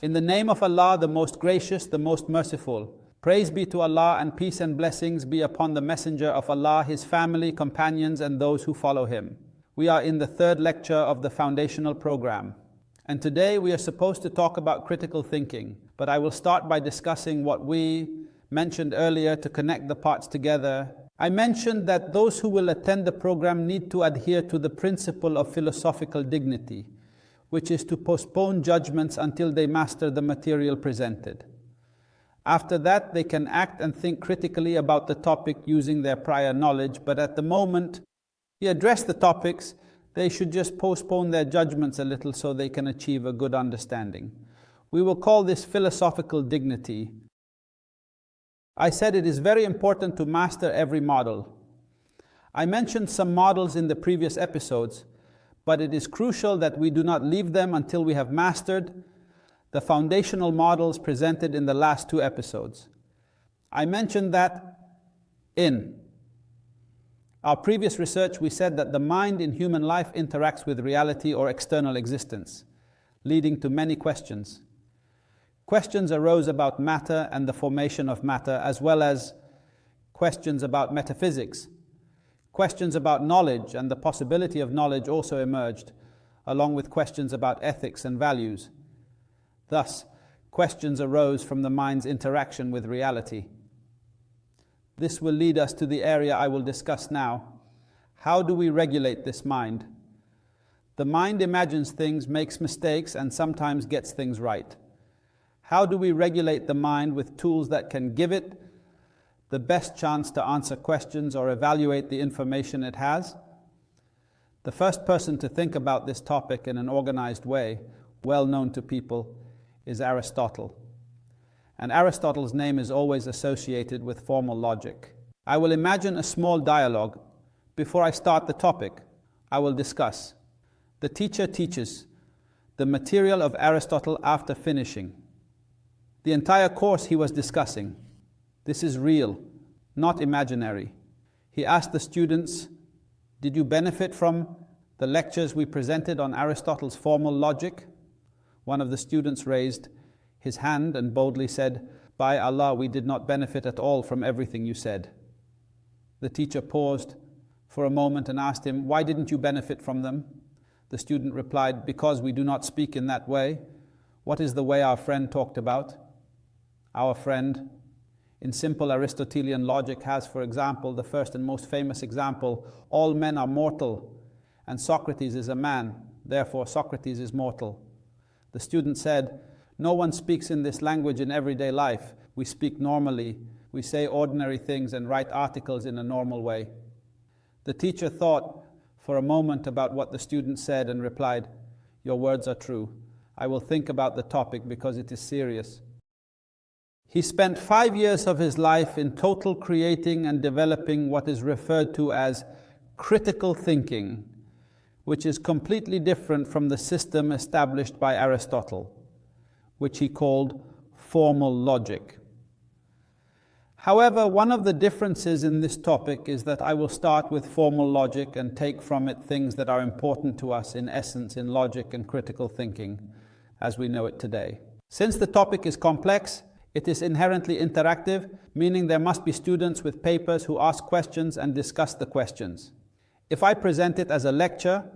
In the name of Allah, the most gracious, the most merciful. Praise be to Allah, and peace and blessings be upon the Messenger of Allah, his family, companions, and those who follow him. We are in the third lecture of the foundational program. And today we are supposed to talk about critical thinking. But I will start by discussing what we mentioned earlier to connect the parts together. I mentioned that those who will attend the program need to adhere to the principle of philosophical dignity, which is to postpone judgments until they master the material presented. After that, they can act and think critically about the topic using their prior knowledge, but at the moment we address the topics, they should just postpone their judgments a little so they can achieve a good understanding. We will call this philosophical dignity. I said it is very important to master every model. I mentioned some models in the previous episodes, but it is crucial that we do not leave them until we have mastered the foundational models presented in the last two episodes. I mentioned that in our previous research we said that the mind in human life interacts with reality or external existence, leading to many questions. Questions arose about matter and the formation of matter, as well as questions about metaphysics. Questions about knowledge and the possibility of knowledge also emerged, along with questions about ethics and values. Thus, questions arose from the mind's interaction with reality. This will lead us to the area I will discuss now. How do we regulate this mind? The mind imagines things, makes mistakes, and sometimes gets things right. How do we regulate the mind with tools that can give it the best chance to answer questions or evaluate the information it has? The first person to think about this topic in an organized way, well known to people, is Aristotle. And Aristotle's name is always associated with formal logic. I will imagine a small dialogue. Before I start the topic, I will discuss. The teacher teaches the material of Aristotle after finishing the entire course he was discussing. This is real, not imaginary. He asked the students, "Did you benefit from the lectures we presented on Aristotle's formal logic?" One of the students raised his hand and boldly said, "By Allah, we did not benefit at all from everything you said." The teacher paused for a moment and asked him, "Why didn't you benefit from them?" The student replied, "Because we do not speak in that way." What is the way our friend talked about? Our friend, in simple Aristotelian logic, has, for example, the first and most famous example, all men are mortal, and Socrates is a man, therefore Socrates is mortal. The student said, "No one speaks in this language in everyday life. We speak normally, we say ordinary things and write articles in a normal way." The teacher thought for a moment about what the student said and replied, "Your words are true. I will think about the topic because it is serious." He spent 5 years of his life in total creating and developing what is referred to as critical thinking, which is completely different from the system established by Aristotle, which he called formal logic. However, one of the differences in this topic is that I will start with formal logic and take from it things that are important to us in essence in logic and critical thinking as we know it today. Since the topic is complex, it is inherently interactive, meaning there must be students with papers who ask questions and discuss the questions. If I present it as a lecture,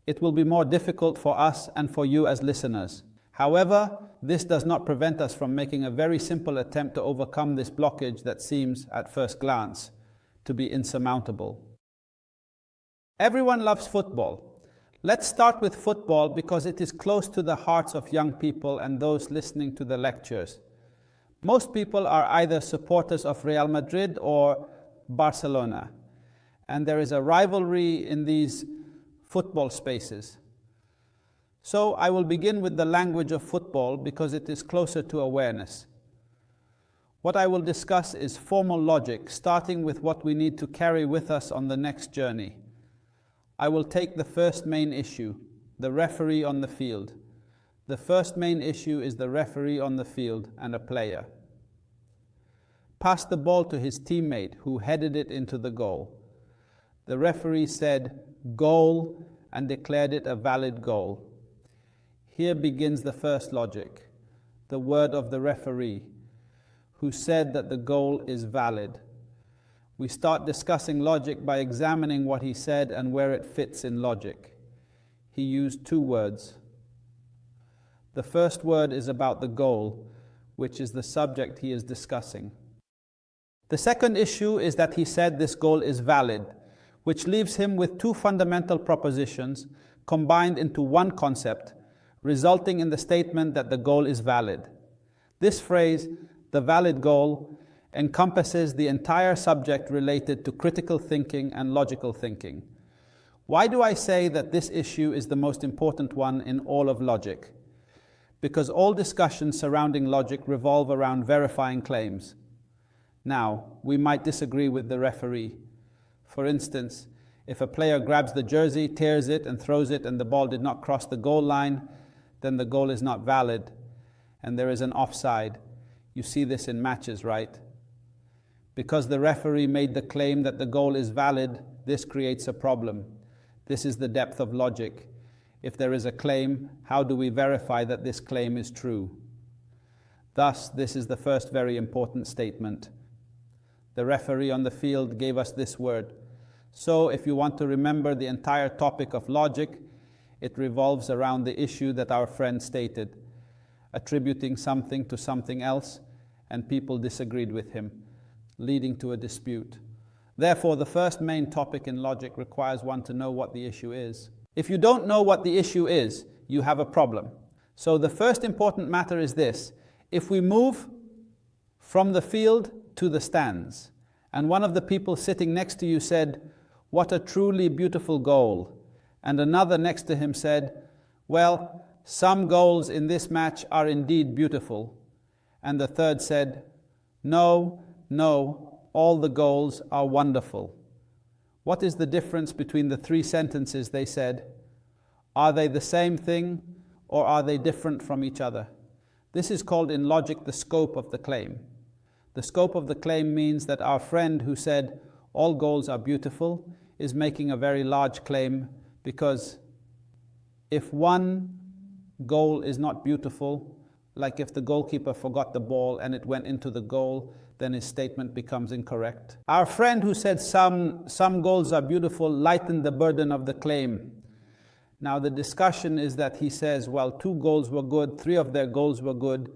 it will be more difficult for us and for you as listeners. However, this does not prevent us from making a very simple attempt to overcome this blockage that seems, at first glance, to be insurmountable. Everyone loves football. Let's start with football because it is close to the hearts of young people and those listening to the lectures. Most people are either supporters of Real Madrid or Barcelona, and there is a rivalry in these football spaces. So I will begin with the language of football because it is closer to awareness. What I will discuss is formal logic, starting with what we need to carry with us on the next journey. I will take the first main issue, the referee on the field. The first main issue is the referee on the field and a player. Passed the ball to his teammate who headed it into the goal. The referee said, "Goal," and declared it a valid goal. Here begins the first logic. the word of the referee, who said that the goal is valid. We start discussing logic by examining what he said and where it fits in logic. He used two words. The first word is about the goal, which is the subject he is discussing. The second issue is that he said this goal is valid, which leaves him with two fundamental propositions combined into one concept, resulting in the statement that the goal is valid. This phrase, the valid goal, encompasses the entire subject related to critical thinking and logical thinking. Why do I say that this issue is the most important one in all of logic? Because all discussions surrounding logic revolve around verifying claims. Now, we might disagree with the referee. For instance, if a player grabs the jersey, tears it and throws it and the ball did not cross the goal line, then the goal is not valid and there is an offside. You see this in matches, right? Because the referee made the claim that the goal is valid, this creates a problem. This is the depth of logic. If there is a claim, how do we verify that this claim is true? Thus, this is the first very important statement. The referee on the field gave us this word. So, if you want to remember the entire topic of logic, it revolves around the issue that our friend stated, attributing something to something else, and people disagreed with him, leading to a dispute. Therefore, the first main topic in logic requires one to know what the issue is. If you don't know what the issue is, you have a problem. So the first important matter is this. If we move from the field to the stands, and one of the people sitting next to you said, "What a truly beautiful goal," and another next to him said, "Well, some goals in this match are indeed beautiful," and the third said, "No, all the goals are wonderful." What is the difference between the three sentences they said? Are they the same thing, or are they different from each other? This is called in logic the scope of the claim. The scope of the claim means that our friend who said all goals are beautiful is making a very large claim, because if one goal is not beautiful, like if the goalkeeper forgot the ball and it went into the goal, then his statement becomes incorrect. Our friend who said some goals are beautiful lightened the burden of the claim. Now the discussion is that he says, well, 2 goals were good, 3 of their goals were good,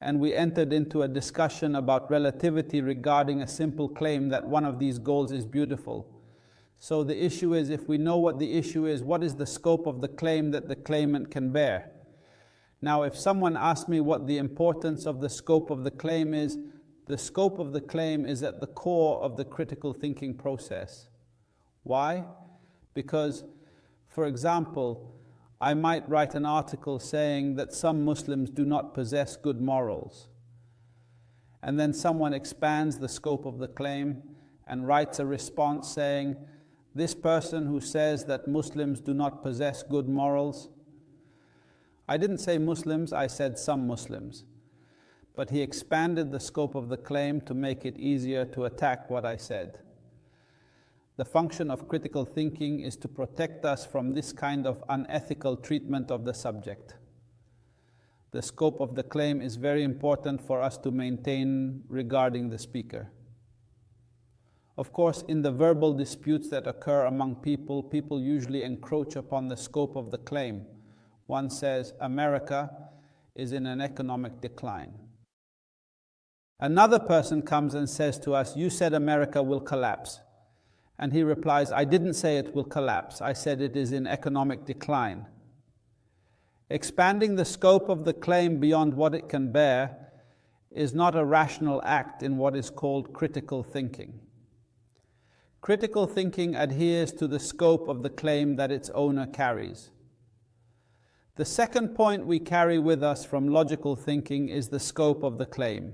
and we entered into a discussion about relativity regarding a simple claim that one of these goals is beautiful. So the issue is, if we know what the issue is, what is the scope of the claim that the claimant can bear? Now, if someone asks me what the importance of the scope of the claim is, the scope of the claim is at the core of the critical thinking process. Why? Because, for example, I might write an article saying that some Muslims do not possess good morals. And then someone expands the scope of the claim and writes a response saying, this person who says that Muslims do not possess good morals, I didn't say Muslims, I said some Muslims. But he expanded the scope of the claim to make it easier to attack what I said. The function of critical thinking is to protect us from this kind of unethical treatment of the subject. The scope of the claim is very important for us to maintain regarding the speaker. Of course, in the verbal disputes that occur among people, people usually encroach upon the scope of the claim. One says, America is in an economic decline. Another person comes and says to us, you said America will collapse. And he replies, I didn't say it will collapse. I said it is in economic decline. Expanding the scope of the claim beyond what it can bear is not a rational act in what is called critical thinking. Critical thinking adheres to the scope of the claim that its owner carries. The second point we carry with us from logical thinking is the scope of the claim.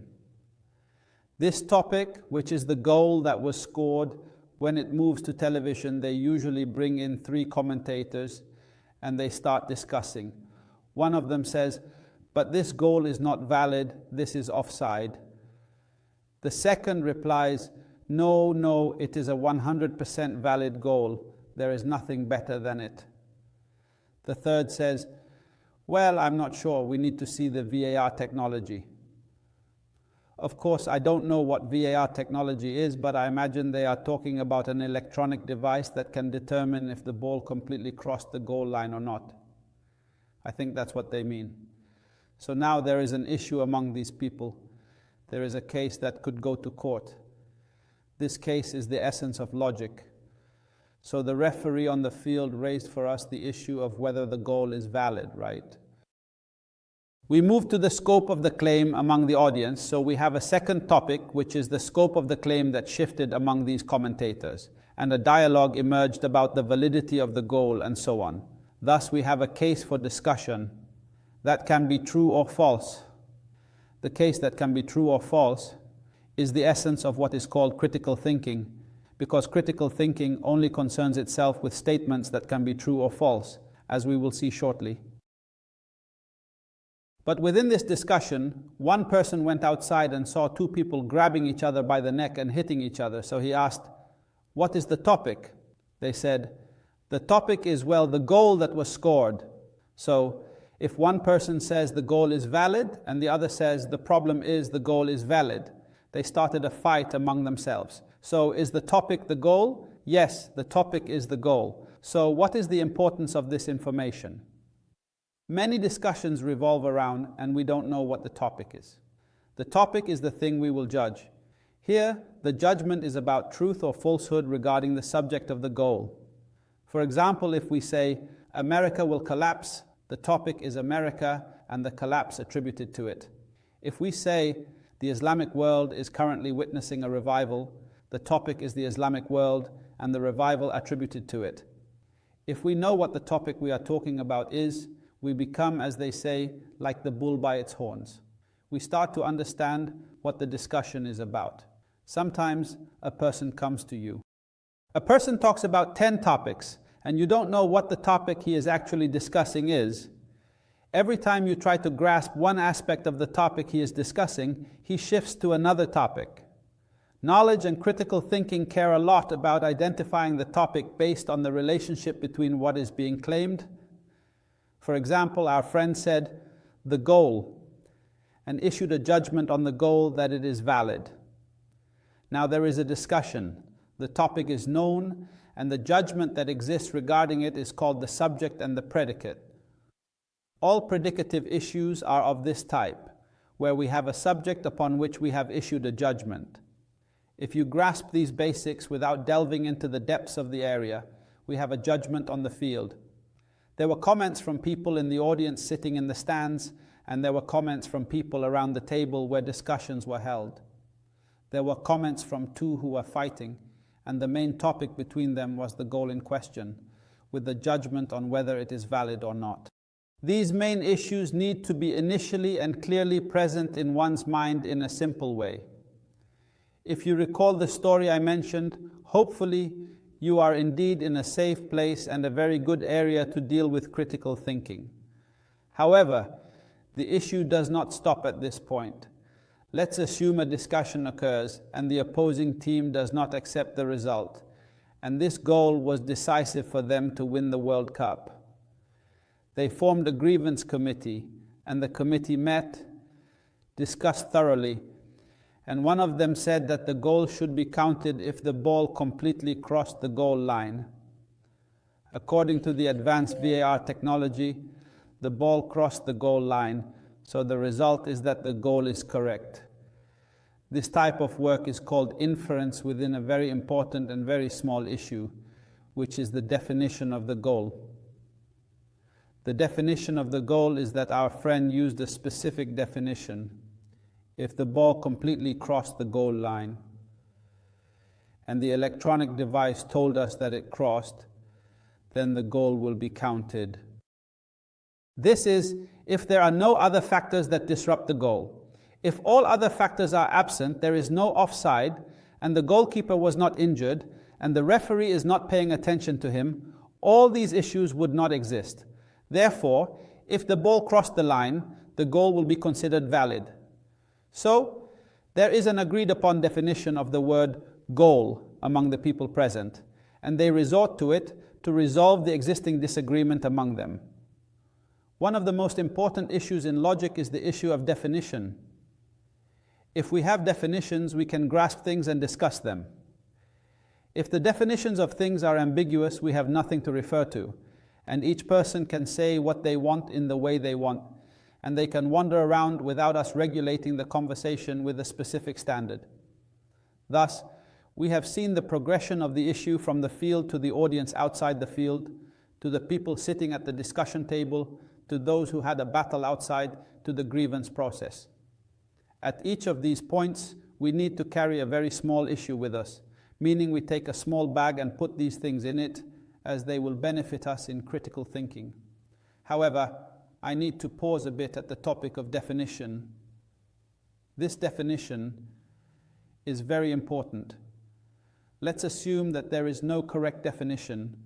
This topic, which is the goal that was scored, when it moves to television, they usually bring in 3 commentators and they start discussing. One of them says, but this goal is not valid, this is offside. The second replies, no, it is a 100% valid goal, there is nothing better than it. The third says, Well, I'm not sure. We need to see the VAR technology. Of course, I don't know what VAR technology is, but I imagine they are talking about an electronic device that can determine if the ball completely crossed the goal line or not. I think that's what they mean. So now there is an issue among these people. There is a case that could go to court. This case is the essence of logic. So the referee on the field raised for us the issue of whether the goal is valid, right? We move to the scope of the claim among the audience, so we have a second topic, which is the scope of the claim that shifted among these commentators, and a dialogue emerged about the validity of the goal and so on. Thus, we have a case for discussion that can be true or false. The case that can be true or false is the essence of what is called critical thinking, because critical thinking only concerns itself with statements that can be true or false, as we will see shortly. But within this discussion, one person went outside and saw two people grabbing each other by the neck and hitting each other. So he asked, "What is the topic?" They said, "The topic is, well, the goal that was scored." So if one person says the goal is valid and the other says the problem is the goal is valid, they started a fight among themselves. So is the topic the goal? Yes, the topic is the goal. So what is the importance of this information? Many discussions revolve around, and we don't know what the topic is. The topic is the thing we will judge. Here, the judgment is about truth or falsehood regarding the subject of the goal. For example, if we say, America will collapse, the topic is America and the collapse attributed to it. If we say, the Islamic world is currently witnessing a revival, the topic is the Islamic world and the revival attributed to it. If we know what the topic we are talking about is, we become, as they say, like the bull by its horns. We start to understand what the discussion is about. Sometimes a person comes to you. A person talks about 10 topics, and you don't know what the topic he is actually discussing is. Every time you try to grasp one aspect of the topic he is discussing, he shifts to another topic. Knowledge and critical thinking care a lot about identifying the topic based on the relationship between what is being claimed. For example, our friend said, the goal, and issued a judgment on the goal that it is valid. Now there is a discussion. The topic is known, and the judgment that exists regarding it is called the subject and the predicate. All predicative issues are of this type, where we have a subject upon which we have issued a judgment. If you grasp these basics without delving into the depths of the area, we have a judgment on the field. There were comments from people in the audience sitting in the stands, and there were comments from people around the table where discussions were held. There were comments from two who were fighting, and the main topic between them was the goal in question, with the judgment on whether it is valid or not. These main issues need to be initially and clearly present in one's mind in a simple way. If you recall the story I mentioned, hopefully you are indeed in a safe place and a very good area to deal with critical thinking. However, the issue does not stop at this point. Let's assume a discussion occurs and the opposing team does not accept the result, and this goal was decisive for them to win the World Cup. They formed a grievance committee, and the committee met, discussed thoroughly, and one of them said that the goal should be counted if the ball completely crossed the goal line. According to the advanced VAR technology, the ball crossed the goal line, so the result is that the goal is correct. This type of work is called inference within a very important and very small issue, which is the definition of the goal. The definition of the goal is that our friend used a specific definition. If the ball completely crossed the goal line, and the electronic device told us that it crossed, then the goal will be counted. This is if there are no other factors that disrupt the goal. If all other factors are absent, there is no offside, and the goalkeeper was not injured, and the referee is not paying attention to him, all these issues would not exist. Therefore, if the ball crossed the line, the goal will be considered valid. So, there is an agreed upon definition of the word goal among the people present, and they resort to it to resolve the existing disagreement among them. One of the most important issues in logic is the issue of definition. If we have definitions, we can grasp things and discuss them. If the definitions of things are ambiguous, we have nothing to refer to, and each person can say what they want in the way they want, and they can wander around without us regulating the conversation with a specific standard. Thus, we have seen the progression of the issue from the field to the audience outside the field, to the people sitting at the discussion table, to those who had a battle outside, to the grievance process. At each of these points, we need to carry a very small issue with us, meaning we take a small bag and put these things in it, as they will benefit us in critical thinking. However, I need to pause a bit at the topic of definition. This definition is very important. Let's assume that there is no correct definition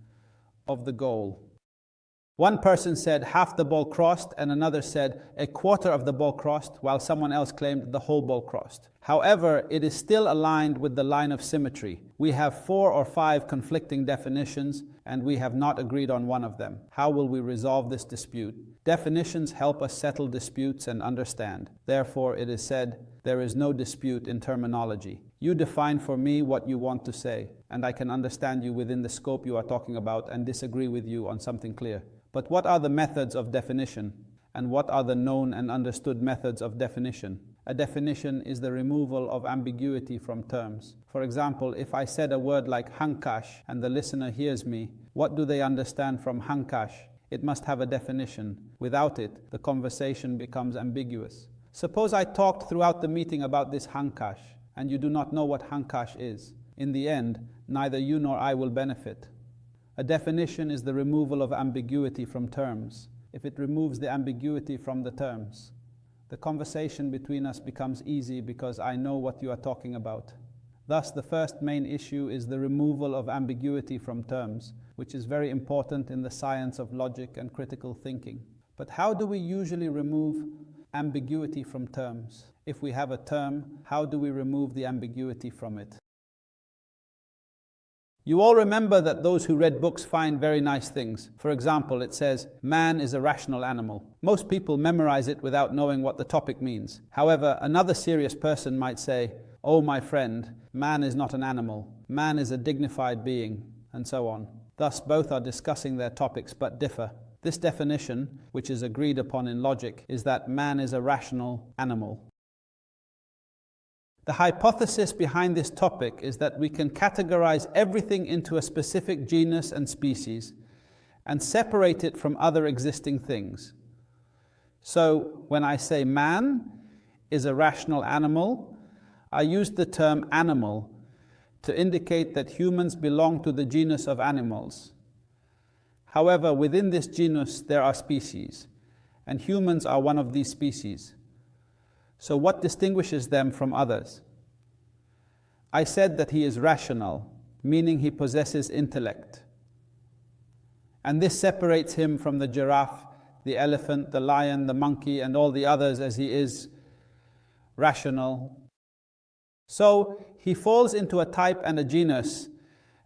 of the goal. One person said half the ball crossed, and another said a quarter of the ball crossed, while someone else claimed the whole ball crossed. However, it is still aligned with the line of symmetry. We have 4 or 5 conflicting definitions, and we have not agreed on one of them. How will we resolve this dispute? Definitions help us settle disputes and understand. Therefore, it is said, there is no dispute in terminology. You define for me what you want to say, and I can understand you within the scope you are talking about and disagree with you on something clear. But what are the methods of definition? And what are the known and understood methods of definition? A definition is the removal of ambiguity from terms. For example, if I said a word like hankash and the listener hears me, what do they understand from hankash? It must have a definition. Without it, the conversation becomes ambiguous. Suppose I talked throughout the meeting about this hankash, and you do not know what hankash is. In the end, neither you nor I will benefit. A definition is the removal of ambiguity from terms. If it removes the ambiguity from the terms, the conversation between us becomes easy because I know what you are talking about. Thus, the first main issue is the removal of ambiguity from terms, which is very important in the science of logic and critical thinking. But how do we usually remove ambiguity from terms? If we have a term, how do we remove the ambiguity from it? You all remember that those who read books find very nice things. For example, it says, man is a rational animal. Most people memorize it without knowing what the topic means. However, another serious person might say, oh my friend, man is not an animal. Man is a dignified being, and so on. Thus, both are discussing their topics but differ. This definition, which is agreed upon in logic, is that man is a rational animal. The hypothesis behind this topic is that we can categorize everything into a specific genus and species and separate it from other existing things. So when I say man is a rational animal, I use the term animal to indicate that humans belong to the genus of animals. However, within this genus there are species, and humans are one of these species. So what distinguishes them from others? I said that he is rational, meaning he possesses intellect. And this separates him from the giraffe, the elephant, the lion, the monkey, and all the others, as he is rational. So he falls into a type and a genus,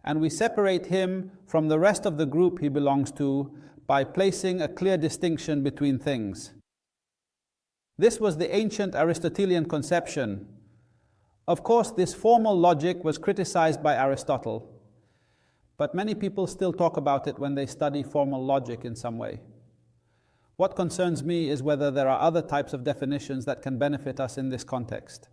and we separate him from the rest of the group he belongs to by placing a clear distinction between things. This was the ancient Aristotelian conception. Of course, this formal logic was criticized by Aristotle, but many people still talk about it when they study formal logic in some way. What concerns me is whether there are other types of definitions that can benefit us in this context.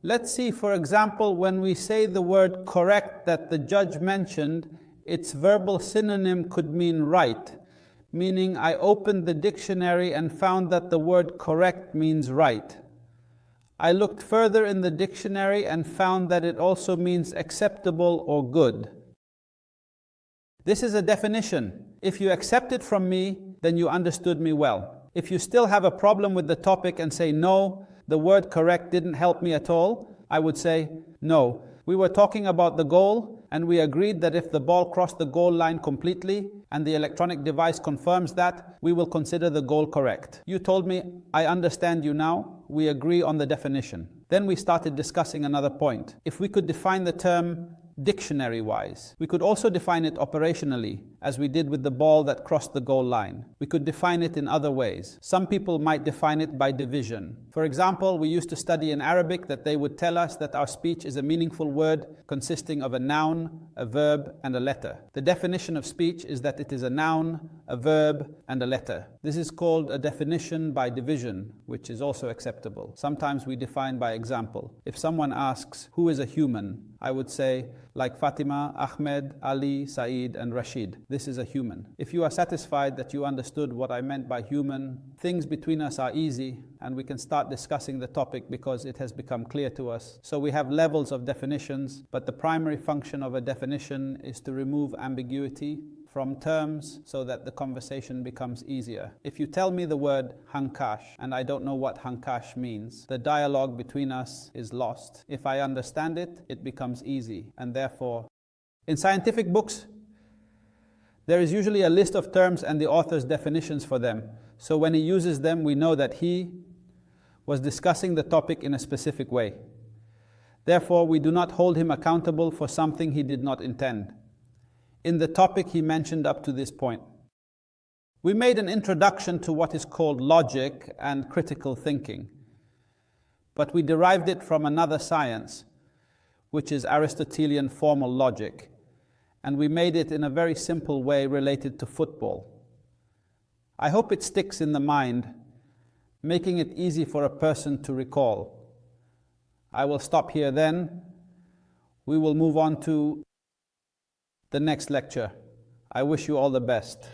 Let's see, for example, when we say the word correct that the judge mentioned, its verbal synonym could mean right, meaning I opened the dictionary and found that the word correct means right. I looked further in the dictionary and found that it also means acceptable or good. This is a definition. If you accept it from me, then you understood me well. If you still have a problem with the topic and say, no, the word correct didn't help me at all, I would say, no. We were talking about the goal, and we agreed that if the ball crossed the goal line completely, and the electronic device confirms that, we will consider the goal correct. You told me, I understand you now, we agree on the definition. Then we started discussing another point. If we could define the term dictionary-wise. We could also define it operationally, as we did with the ball that crossed the goal line. We could define it in other ways. Some people might define it by division. For example, we used to study in Arabic that they would tell us that our speech is a meaningful word consisting of a noun, a verb, and a letter. The definition of speech is that it is a noun, a verb, and a letter. This is called a definition by division, which is also acceptable. Sometimes we define by example. If someone asks, who is a human? I would say, like Fatima, Ahmed, Ali, Saeed, and Rashid. This is a human. If you are satisfied that you understood what I meant by human, things between us are easy, and we can start discussing the topic because it has become clear to us. So we have levels of definitions, but the primary function of a definition is to remove ambiguity from terms so that the conversation becomes easier. If you tell me the word hankash and I don't know what hankash means, the dialogue between us is lost. If I understand it, it becomes easy. And therefore, in scientific books, there is usually a list of terms and the author's definitions for them. So when he uses them, we know that he was discussing the topic in a specific way. Therefore, we do not hold him accountable for something he did not intend in the topic he mentioned up to this point. We made an introduction to what is called logic and critical thinking, but we derived it from another science, which is Aristotelian formal logic, and we made it in a very simple way related to football. I hope it sticks in the mind, making it easy for a person to recall. I will stop here then. We will move on to the next lecture. I wish you all the best.